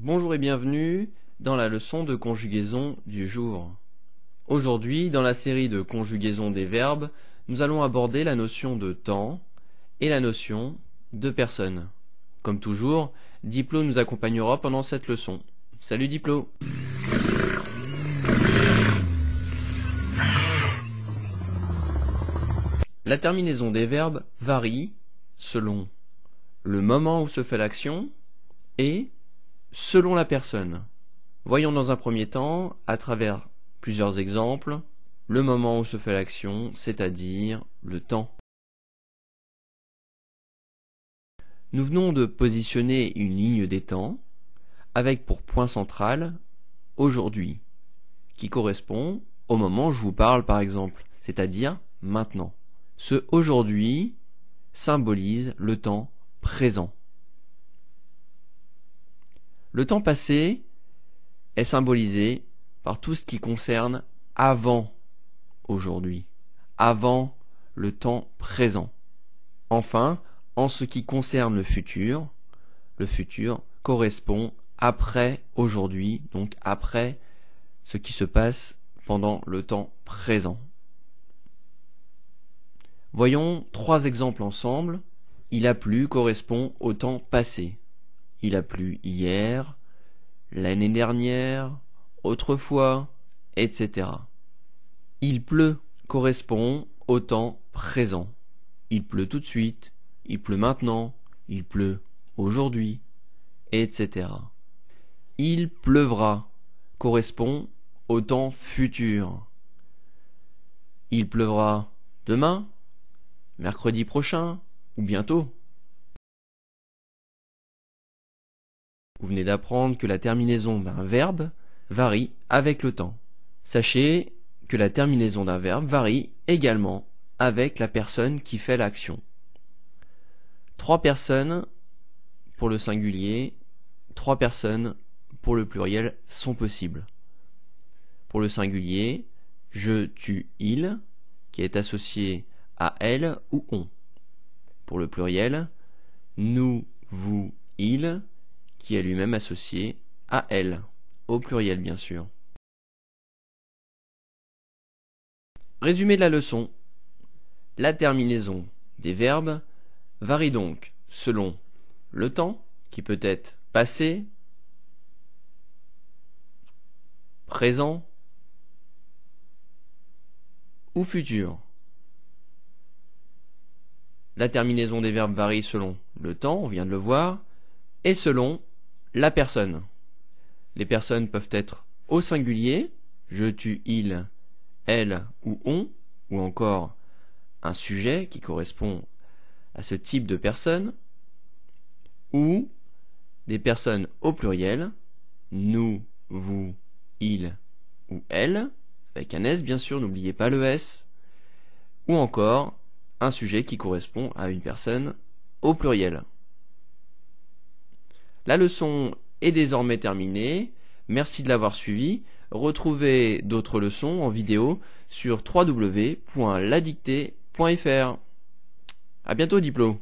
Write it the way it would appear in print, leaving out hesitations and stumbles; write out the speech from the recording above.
Bonjour et bienvenue dans la leçon de conjugaison du jour. Aujourd'hui, dans la série de conjugaison des verbes, nous allons aborder la notion de temps et la notion de personne. Comme toujours, Diplo nous accompagnera pendant cette leçon. Salut Diplo! La terminaison des verbes varie selon le moment où se fait l'action et selon la personne. Voyons dans un premier temps, à travers plusieurs exemples, le moment où se fait l'action, c'est-à-dire le temps. Nous venons de positionner une ligne des temps avec pour point central « aujourd'hui » qui correspond au moment où je vous parle par exemple, c'est-à-dire maintenant. Ce « aujourd'hui » symbolise le temps présent. Le temps passé est symbolisé par tout ce qui concerne avant aujourd'hui, avant le temps présent. Enfin, en ce qui concerne le futur correspond après aujourd'hui, donc après ce qui se passe pendant le temps présent. Voyons trois exemples ensemble. Il a plu correspond au temps passé. Il a plu hier, l'année dernière, autrefois, etc. Il pleut correspond au temps présent. Il pleut tout de suite, il pleut maintenant, il pleut aujourd'hui, etc. Il pleuvra correspond au temps futur. Il pleuvra demain, mercredi prochain ou bientôt. Vous venez d'apprendre que la terminaison d'un verbe varie avec le temps. Sachez que la terminaison d'un verbe varie également avec la personne qui fait l'action. 3 personnes pour le singulier, 3 personnes pour le pluriel sont possibles. Pour le singulier, je, tu, il, qui est associé à elle ou on. Pour le pluriel, nous, vous, il, qui est lui-même associé à elle, au pluriel bien sûr. Résumé de la leçon. La terminaison des verbes varie donc selon le temps, qui peut être passé, présent ou futur. La terminaison des verbes varie selon le temps, on vient de le voir, et selon la personne. Les personnes peuvent être au singulier, je, tu, il, elle ou on, ou encore un sujet qui correspond à ce type de personne, ou des personnes au pluriel, nous, vous, il ou elle, avec un S bien sûr, n'oubliez pas le S, ou encore un sujet qui correspond à une personne au pluriel. La leçon est désormais terminée. Merci de l'avoir suivi. Retrouvez d'autres leçons en vidéo sur www.ladictée.fr. À bientôt Diplo.